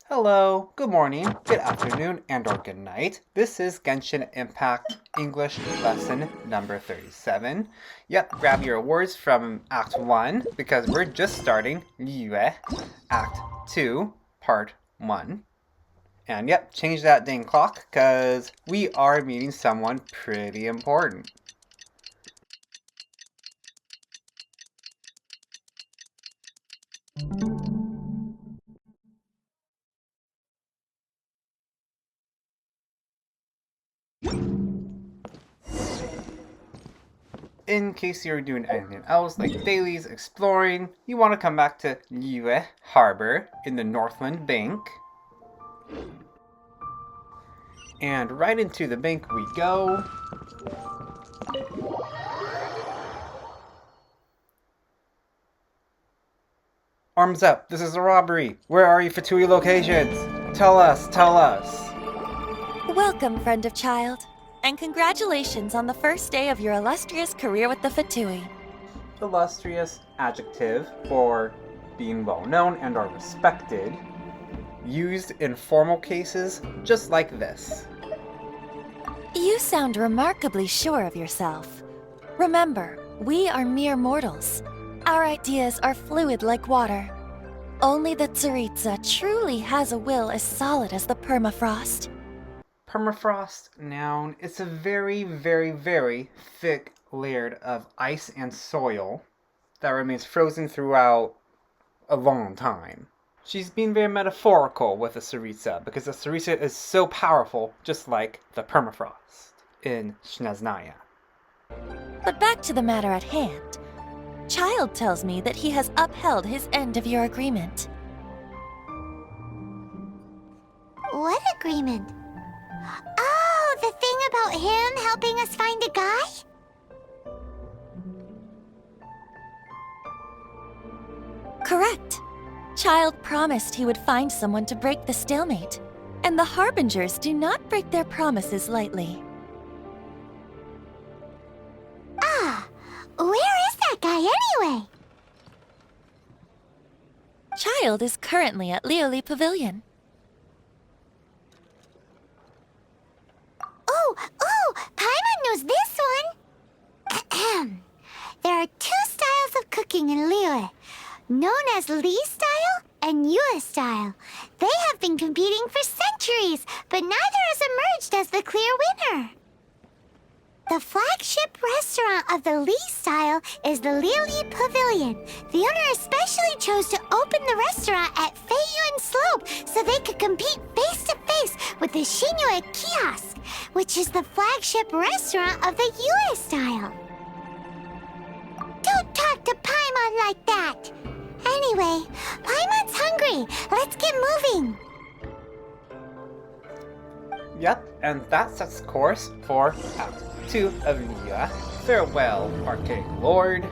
Hello, good morning, good afternoon, and/or good night. This is Genshin Impact English lesson number 37. Yep, grab your words from Act 1 because we're just starting Liyue, Act 2, Part 1. And yep, change that dang clock because we are meeting someone pretty important. In case you're doing anything else like dailies, exploring, you want to come back to Liyue Harbor in the Northland Bank. And right into the bank we go. Arms up, this is a robbery. Where are your Fatui locations? Tell us. Welcome, friend of child, and congratulations on the first day of your illustrious career with the Fatui. Illustrious adjective for being well known and are respected, used in formal cases just like this. You sound remarkably sure of yourself. Remember, we are mere mortals. Our ideas are fluid like water. Only the Tsaritsa truly has a will as solid as the permafrost. Permafrost, noun, it's a very, very, very thick layer of ice and soil that remains frozen throughout a long time. She's being very metaphorical with the Tsaritsa because the Tsaritsa is so powerful, just like the permafrost in Shnaznaya. But back to the matter at hand. Child tells me that he has upheld his end of your agreement. What agreement? Oh, the thing about him helping us find a guy? Correct. Child promised he would find someone to break the stalemate. And the Harbingers do not break their promises lightly. Ah, where is that guy anyway? Child is currently at Liyue Pavilion. Oh, Paimon knows this one. There are two styles of cooking in Liyue, known as Li style and Yue style. They have been competing for centuries, but neither has emerged as the clear winner. The flagship restaurant of the Li style is the Liyue Pavilion. The owner especially chose to open the restaurant at Feiyuan Slope so they could compete face-to-face with the Xinyue Kiosk, which is the flagship restaurant of the Yue style. Don't talk to Paimon like that! Anyway, Paimon's hungry. Let's get moving. Yep, and that sets course for Act 2 of Liyue. Farewell, Archaic Lord.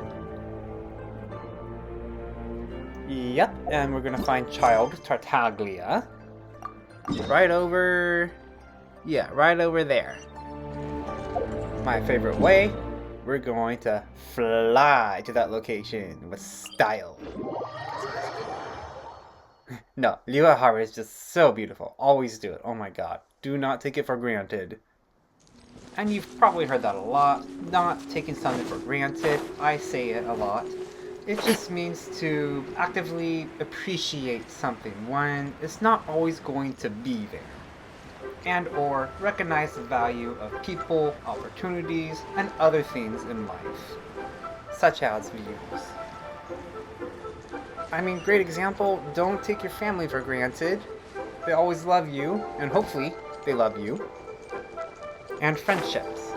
Yep, and we're gonna find Child Tartaglia. Right over there. My favorite way, we're going to fly to that location with style. No, Liyue Harbor is just so beautiful. Always do it. Oh my god. Do not take it for granted. And you've probably heard that a lot. Not taking something for granted. I say it a lot. It just means to actively appreciate something when it's not always going to be there. And or recognize the value of people, opportunities, and other things in life. Such as views. I mean, great example, don't take your family for granted. They always love you, and hopefully they love you. And friendships.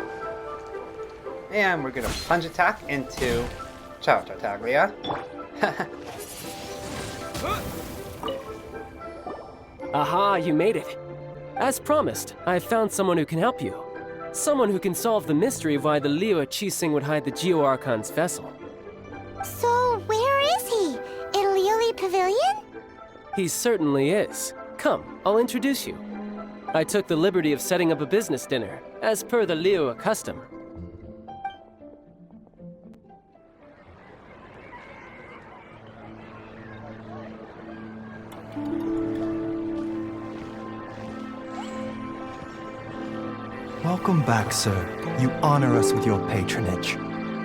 And we're gonna plunge attack into Ciao Tartaglia. Aha, you made it. As promised, I've found someone who can help you. Someone who can solve the mystery of why the Liyue Qixing would hide the Geo-Archon's vessel. So, where is he? In Liyue Pavilion? He certainly is. Come, I'll introduce you. I took the liberty of setting up a business dinner, as per the Liyue custom. Welcome back, sir. You honor us with your patronage.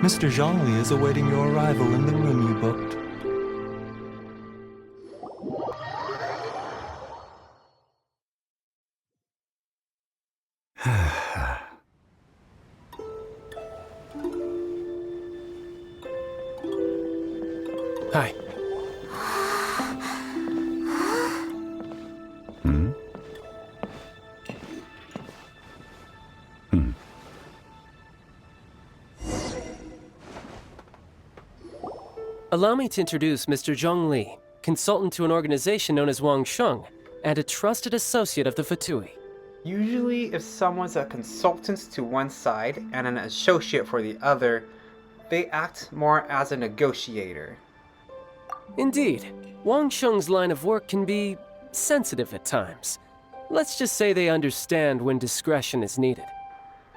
Mr. Zhongli is awaiting your arrival in the room you booked. Hi. Allow me to introduce Mr. Zhongli, consultant to an organization known as Wangsheng, and a trusted associate of the Fatui. Usually, if someone's a consultant to one side and an associate for the other, they act more as a negotiator. Indeed, Wangsheng's line of work can be sensitive at times. Let's just say they understand when discretion is needed.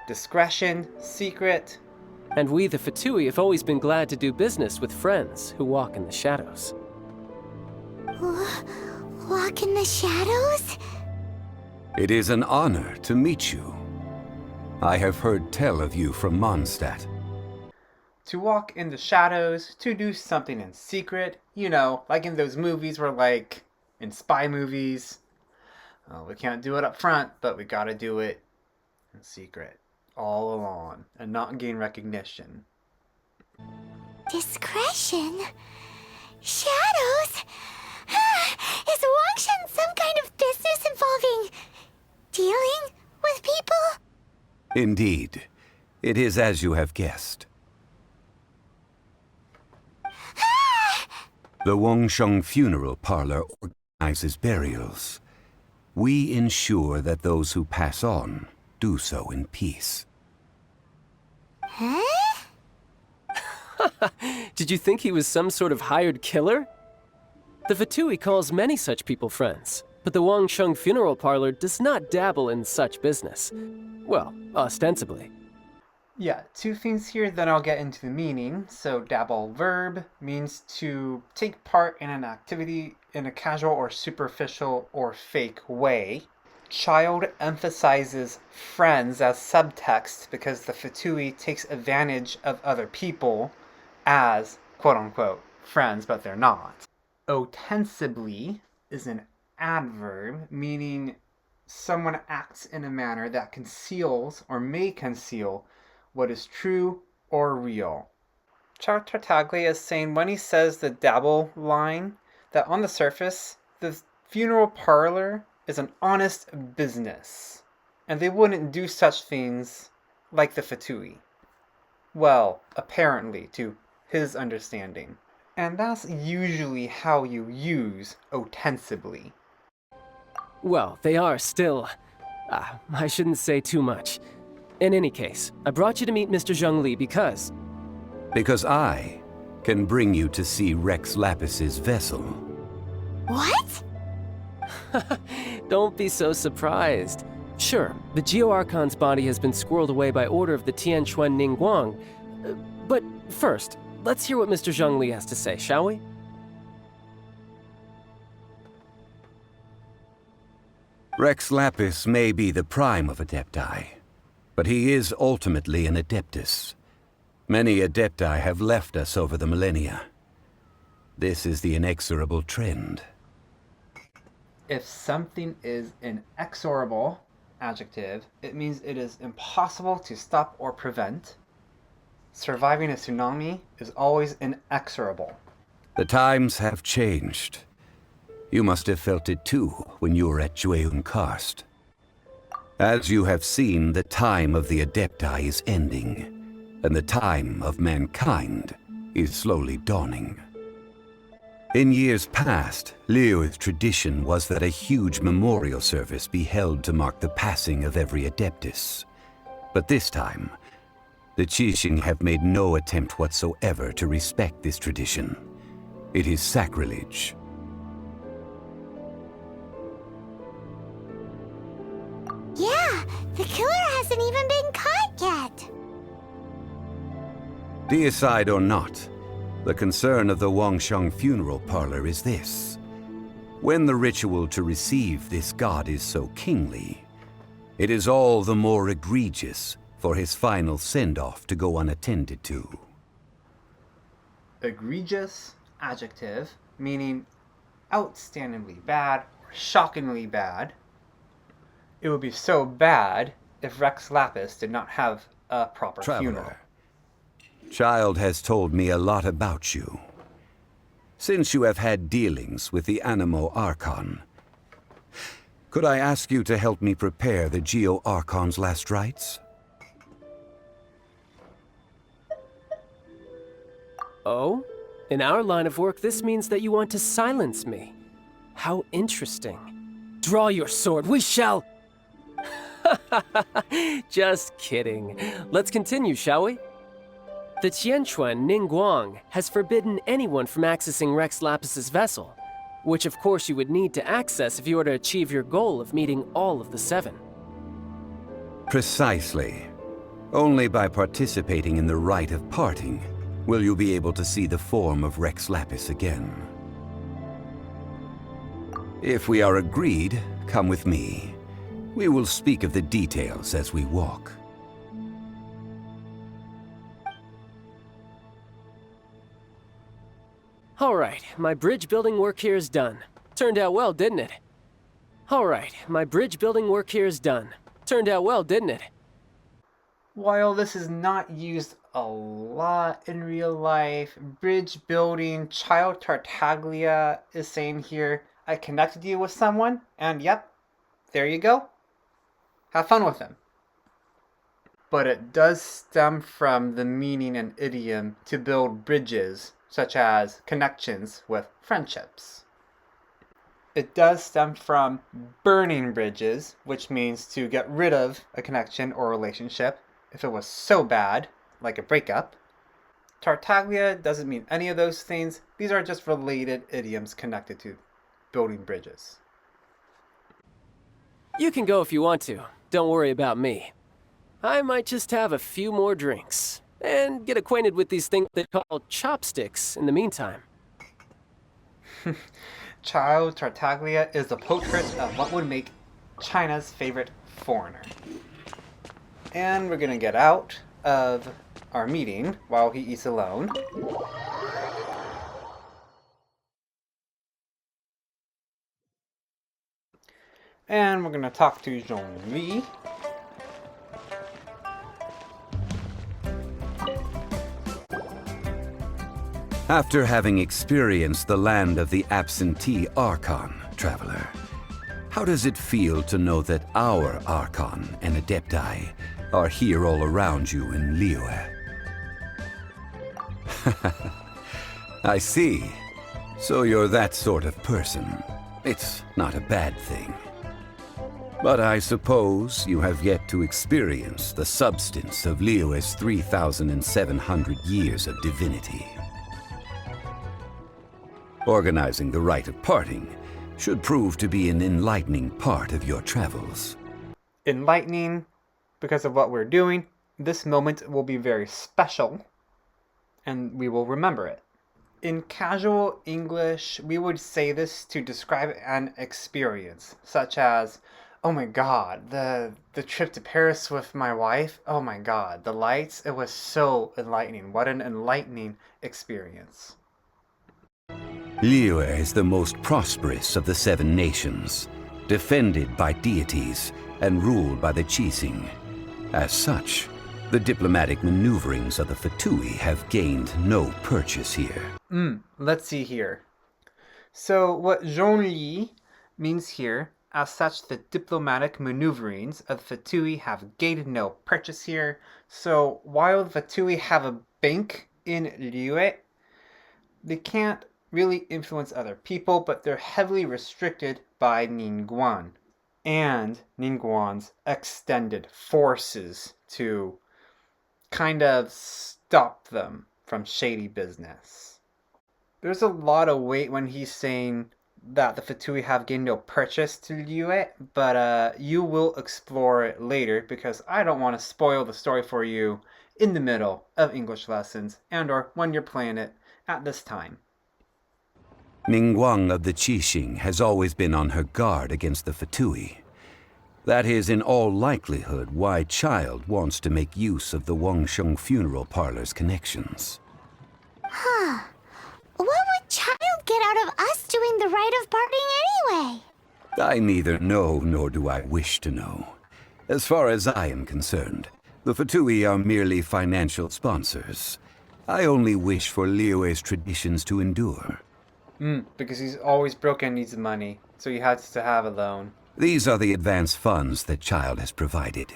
Discretion, secret. And we, the Fatui, have always been glad to do business with friends who walk in the shadows. Walk in the shadows? It is an honor to meet you. I have heard tell of you from Mondstadt. To walk in the shadows, to do something in secret, you know, like in those movies where, like, in spy movies, we can't do it up front, but we gotta do it in secret, all along, and not gain recognition. Discretion? Shadows? Is Wangshan some kind of business involving dealing with people? Indeed, it is as you have guessed. The Wangsheng Funeral Parlor organizes burials. We ensure that those who pass on do so in peace. Huh? Did you think he was some sort of hired killer? The Fatui calls many such people friends, but the Wangsheng Funeral Parlor does not dabble in such business. Well, ostensibly. Yeah, two things here, then I'll get into the meaning. So, dabble verb means to take part in an activity in a casual or superficial or fake way. Child emphasizes friends as subtext because the Fatui takes advantage of other people as, quote-unquote, friends, but they're not. Ostensibly is an adverb, meaning someone acts in a manner that conceals or may conceal what is true or real. Ciao Tartaglia is saying when he says the dabble line, that on the surface, the funeral parlor is an honest business, and they wouldn't do such things like the Fatui. Well, apparently, to his understanding. And that's usually how you use ostensibly. Well, they are still... I shouldn't say too much. In any case, I brought you to meet Mr. Zhongli because... Because I can bring you to see Rex Lapis's vessel. What? Don't be so surprised. Sure, the Geo-Archon's body has been squirreled away by order of the Tianquan Ningguang. But first, let's hear what Mr. Zhongli has to say, shall we? Rex Lapis may be the prime of Adepti, but he is ultimately an Adeptus. Many Adepti have left us over the millennia. This is the inexorable trend. If something is inexorable, adjective, it means it is impossible to stop or prevent. Surviving a tsunami is always inexorable. The times have changed. You must have felt it too when you were at Jueyun Karst. As you have seen, the time of the Adepti is ending, and the time of mankind is slowly dawning. In years past, Liyue's tradition was that a huge memorial service be held to mark the passing of every Adeptus. But this time, the Qixing have made no attempt whatsoever to respect this tradition. It is sacrilege. Yeah, the killer hasn't even been caught yet. Deicide or not, the concern of the Wangsheng Funeral Parlor is this. When the ritual to receive this god is so kingly, It is all the more egregious for his final send-off to go unattended to. Egregious adjective, meaning outstandingly bad or shockingly bad. It would be so bad if Rex Lapis did not have a proper funeral. Traveler, Child has told me a lot about you. Since you have had dealings with the Animo Archon, could I ask you to help me prepare the Geo Archon's last rites? Oh? In our line of work, this means that you want to silence me. How interesting. Draw your sword, we shall... Just kidding. Let's continue, shall we? The Qianquan Ningguang has forbidden anyone from accessing Rex Lapis's vessel, which of course you would need to access if you were to achieve your goal of meeting all of the 7. Precisely. Only by participating in the rite of parting will you be able to see the form of Rex Lapis again. If we are agreed, come with me. We will speak of the details as we walk. Alright, my bridge building work here is done. Turned out well, didn't it? Alright, my bridge building work here is done. Turned out well, didn't it? While this is not used a lot in real life, bridge building, Child Tartaglia is saying here, I connected you with someone, and yep, there you go. Have fun with them. But it does stem from the meaning and idiom to build bridges, such as connections with friendships. It does stem from burning bridges, which means to get rid of a connection or relationship if it was so bad, like a breakup. Tartaglia doesn't mean any of those things. These are just related idioms connected to building bridges. You can go if you want to. Don't worry about me. I might just have a few more drinks and get acquainted with these things they call chopsticks in the meantime. Child Tartaglia is the portrait of what would make China's favorite foreigner. And we're gonna get out of our meeting while he eats alone. And we're gonna talk to Zhongli. After having experienced the land of the absentee Archon, Traveler, how does it feel to know that our Archon and Adepti are here all around you in Liyue? I see. So you're that sort of person. It's not a bad thing. But I suppose you have yet to experience the substance of Liyue's 3,700 years of divinity. Organizing the rite of parting should prove to be an enlightening part of your travels. Enlightening because of what we're doing. This moment will be very special, and we will remember it. In casual English, we would say this to describe an experience, such as, oh my god, the trip to Paris with my wife, oh my god, the lights, it was so enlightening. What an enlightening experience. Liyue is the most prosperous of the 7 nations, defended by deities and ruled by the Qixing. As such, the diplomatic maneuverings of the Fatui have gained no purchase here. Let's see here. So what Zhongli means here, as such the diplomatic maneuverings of the Fatui have gained no purchase here. So while the Fatui have a bank in Liyue, they can't really influence other people, but they're heavily restricted by Ningguang and Ningguang's extended forces to kind of stop them from shady business. There's a lot of weight when he's saying that the Fatui have gained no purchase to Liyue, but you will explore it later because I don't want to spoil the story for you in the middle of English lessons and or when you're playing it at this time. Ningguang of the Qixing has always been on her guard against the Fatui. That is in all likelihood why Child wants to make use of the Wangsheng funeral parlor's connections. Huh. What would Child get out of us doing the rite of parting anyway? I neither know nor do I wish to know. As far as I am concerned, the Fatui are merely financial sponsors. I only wish for Liyue's traditions to endure. Because he's always broke and needs money, so he has to have a loan. These are the advance funds that Child has provided.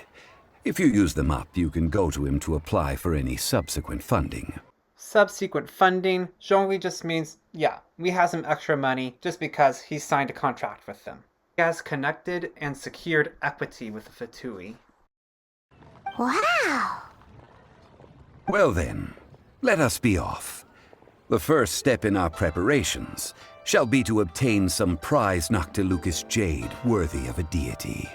If you use them up, you can go to him to apply for any subsequent funding. Subsequent funding, Zhongli just means, yeah, we have some extra money just because he signed a contract with them. He has connected and secured equity with the Fatui. Wow. Well then, let us be off. The first step in our preparations shall be to obtain some prize Noctilucus jade worthy of a deity.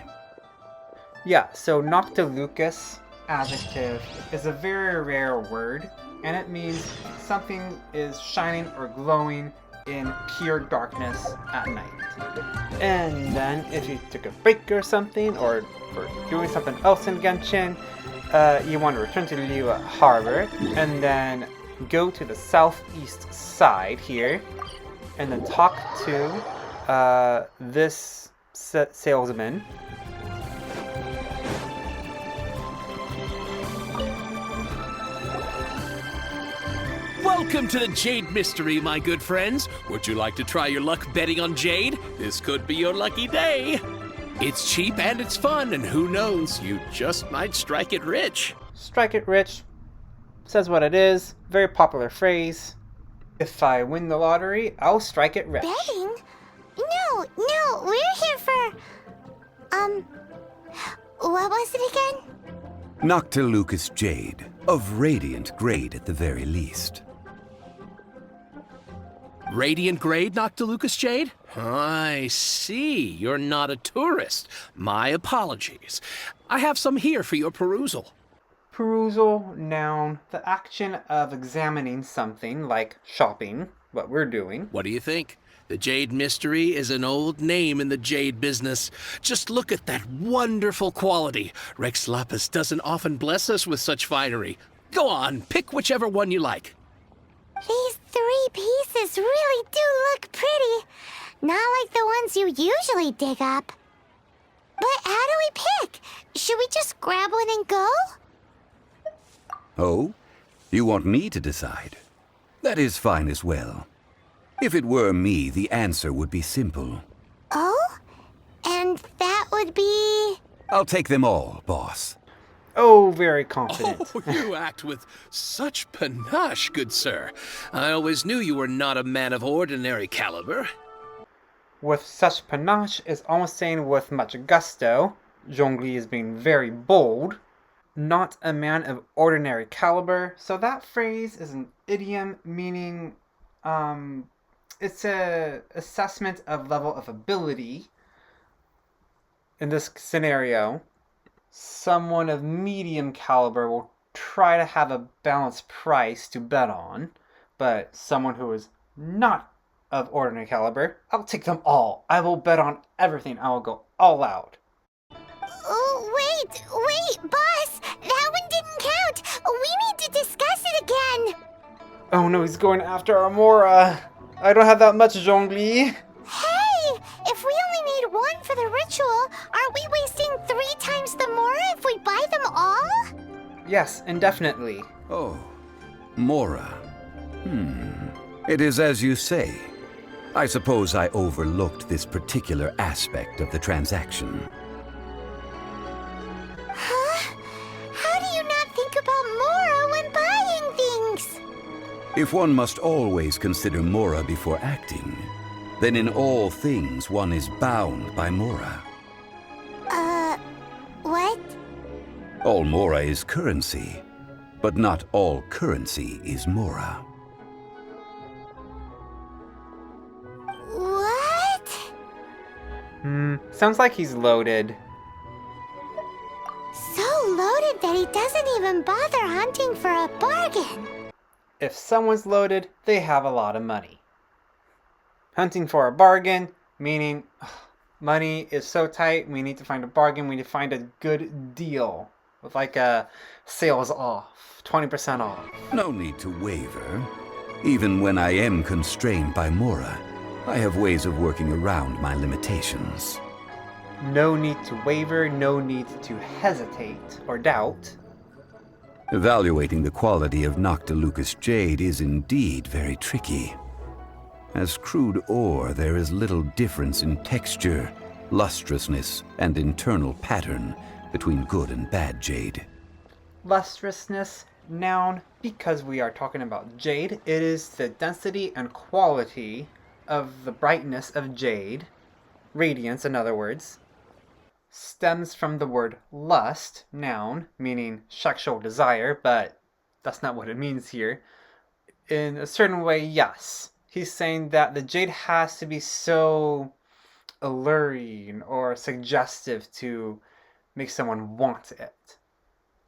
Yeah, so Noctilucus, adjective, is a very rare word, and it means something is shining or glowing in pure darkness at night. And then if you took a break or something, or for doing something else in Genshin, you want to return to Liyue Harbor, and then go to the southeast side here, and then talk to this salesman. Welcome to the Jade Mystery, my good friends. Would you like to try your luck betting on Jade? This could be your lucky day. It's cheap and it's fun, and who knows, you just might strike it rich. Strike it rich says what it is. Very popular phrase. If I win the lottery, I'll strike it rich. Betting? No, we're here for... What was it again? Noctilucus jade, of radiant grade at the very least. Radiant grade, Noctilucus Jade? I see. You're not a tourist. My apologies. I have some here for your perusal. Perusal, noun, the action of examining something like shopping, what we're doing. What do you think? The Jade Mystery is an old name in the jade business. Just look at that wonderful quality. Rex Lapis doesn't often bless us with such finery. Go on, pick whichever one you like. These 3 pieces really do look pretty. Not like the ones you usually dig up. But how do we pick? Should we just grab one and go? Oh? You want me to decide? That is fine as well. If it were me, the answer would be simple. Oh? And that would be... I'll take them all, boss. Oh, very confident. Oh, you act with such panache, good sir. I always knew you were not a man of ordinary caliber. With such panache is almost saying with much gusto. Zhongli is being very bold. Not a man of ordinary caliber. So that phrase is an idiom meaning, it's a assessment of level of ability. In this scenario, someone of medium caliber will try to have a balanced price to bet on, but someone who is not of ordinary caliber, I'll take them all. I will bet on everything. I will go all out. Oh, wait, boss! That one didn't count! We need to discuss it again! Oh no, he's going after Amora. I don't have that much, Zhongli. Hey! If we only need 1 for the ritual, aren't we wasting 3 times the Mora if we buy them all? Yes, indefinitely. Oh, Mora. It is as you say. I suppose I overlooked this particular aspect of the transaction. Huh? How do you not think about Mora when buying things? If one must always consider Mora before acting, then in all things one is bound by Mora. What? All Mora is currency, but not all currency is Mora. What? Sounds like he's loaded. So loaded that he doesn't even bother hunting for a bargain. If someone's loaded, they have a lot of money. Hunting for a bargain, meaning Money is so tight, we need to find a bargain, we need to find a good deal. With like a sales off, 20% off. No need to waver. Even when I am constrained by Mora, I have ways of working around my limitations. No need to waver, no need to hesitate or doubt. Evaluating the quality of Noctilucous jade is indeed very tricky. As crude ore, there is little difference in texture, lustrousness, and internal pattern between good and bad jade. Lustrousness, noun, because we are talking about jade, it is the density and quality of the brightness of jade, radiance in other words, stems from the word lust, noun, meaning sexual desire, but that's not what it means here. In a certain way, yes. He's saying that the jade has to be so alluring or suggestive to make someone want it.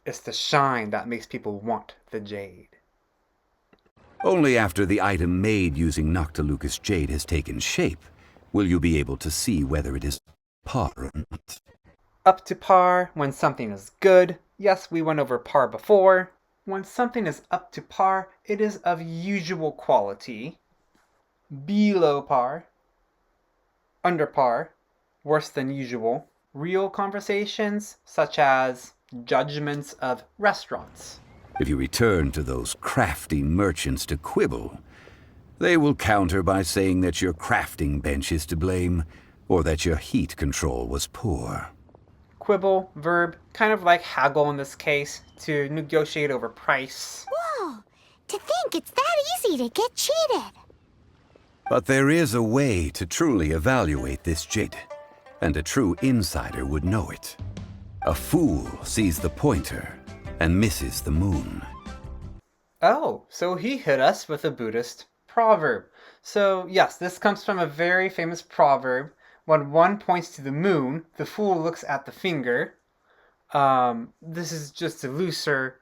It's the shine that makes people want the jade. Only after the item made using Noctilucous jade has taken shape will you be able to see whether it is par or not. Up to par when something is good. Yes, we went over par before. When something is up to par, it is of usual quality. Below par. Under par. Worse than usual. Real conversations, such as judgments of restaurants. If you return to those crafty merchants to quibble, they will counter by saying that your crafting bench is to blame, or that your heat control was poor. Quibble, verb, kind of like haggle in this case, to negotiate over price. Whoa! To think it's that easy to get cheated. But there is a way to truly evaluate this jade, and a true insider would know it. A fool sees the pointer and misses the moon. Oh, so he hit us with a Buddhist proverb. So yes, this comes from a very famous proverb. When one points to the moon, the fool looks at the finger. This is just a looser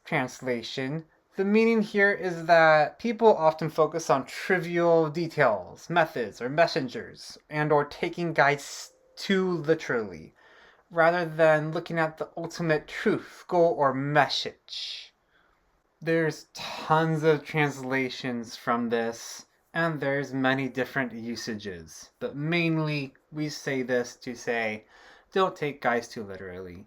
translation. The meaning here is that people often focus on trivial details, methods, or messengers, and or taking guides too literally, rather than looking at the ultimate truth, goal, or message. There's tons of translations from this, and there's many different usages, but mainly we say this to say, don't take guys too literally.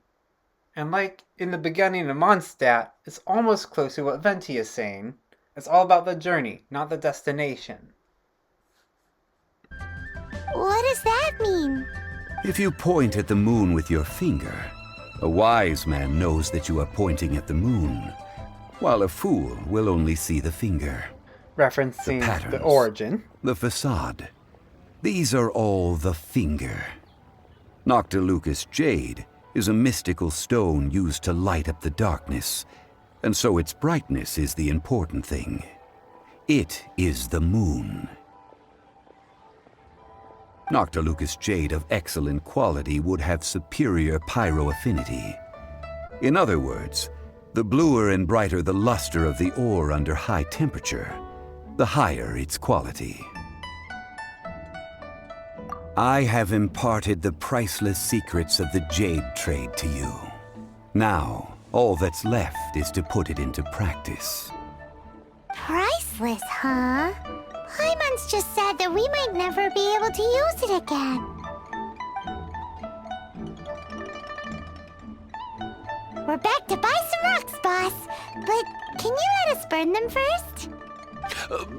And like in the beginning of Mondstadt, it's almost close to what Venti is saying. It's all about the journey, not the destination. What does that mean? If you point at the moon with your finger, a wise man knows that you are pointing at the moon, while a fool will only see the finger. Referencing The patterns. the origin. The facade. These are all the finger. Noctilucous jade is a mystical stone used to light up the darkness, and so its brightness is the important thing. It is the moon. Noctilucous jade of excellent quality would have superior pyroaffinity. In other words, the bluer and brighter the luster of the ore under high temperature, the higher its quality. I have imparted the priceless secrets of the jade trade to you. Now, all that's left is to put it into practice. Priceless, huh? Hyman's just said that we might never be able to use it again. We're back to buy some rocks, boss. But can you let us burn them first?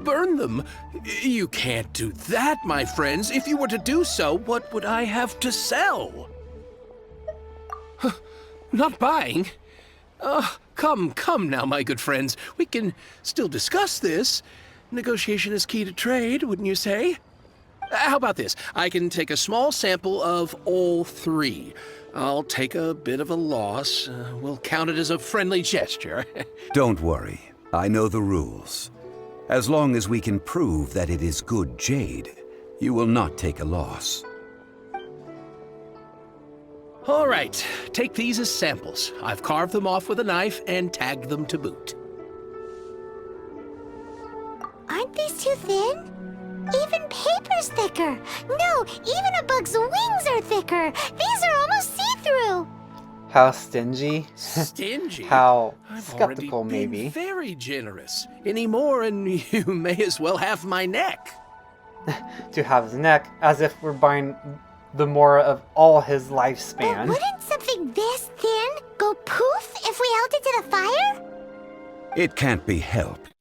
Burn them? You can't do that, my friends. If you were to do so, what would I have to sell? Not buying? Come now, my good friends. We can still discuss this. Negotiation is key to trade, wouldn't you say? How about this? I can take a small sample of all three. I'll take a bit of a loss. We'll count it as a friendly gesture. Don't worry, I know the rules. As long as we can prove that it is good jade, you will not take a loss. All right, take these as samples. I've carved them off with a knife and tagged them to boot. Aren't these too thin? Even paper's thicker. No, even a bug's wing lacquer. These are almost see-through. How stingy. Stingy? How I've skeptical, already been maybe. very generous. Any more and you may as well have my neck. To have his neck, as if we're buying the more of all his But lifespan. wouldn't something this thin go poof if we held it to the fire? It can't be helped.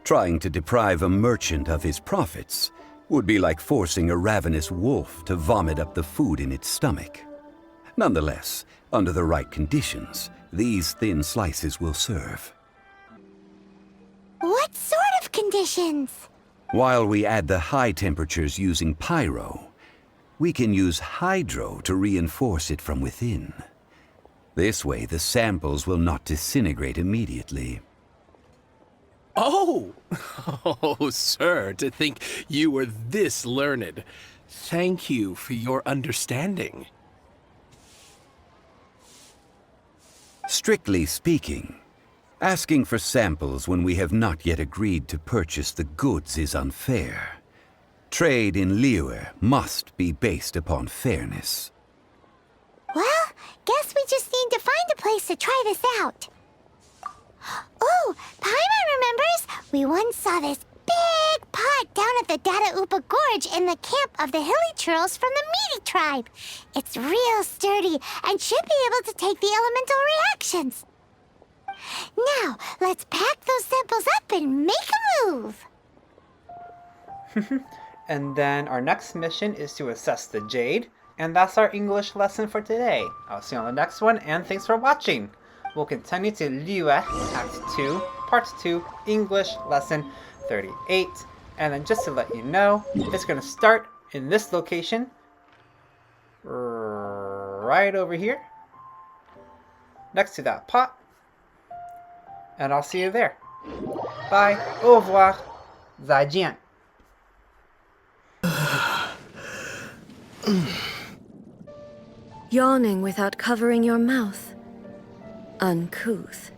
Trying to deprive a merchant of his profits would be like forcing a ravenous wolf to vomit up the food in its stomach. Nonetheless, under the right conditions, these thin slices will serve. What sort of conditions? While we add the high temperatures using pyro, we can use hydro to reinforce it from within. This way, the samples will not disintegrate immediately. Oh! Oh, sir, to think you were this learned. Thank you for your understanding. Strictly speaking, asking for samples when we have not yet agreed to purchase the goods is unfair. Trade in Liyue must be based upon fairness. Well, guess we just need to find a place to try this out. Oh, Paimon remembers we once saw this big pot down at the Data Upa Gorge in the camp of the hilly churls from the Meaty tribe. It's real sturdy and should be able to take the elemental reactions. Now, let's pack those samples up and make a move. And then our next mission is to assess the jade. And that's our English lesson for today. I'll see you on the next one, and thanks for watching. We'll continue to Liyue, Act 2, Part 2, English Lesson 38. And then just to let you know, it's going to start in this location. Right over here. Next to that pot. And I'll see you there. Bye. Au revoir. 再见. Yawning without covering your mouth. Uncouth.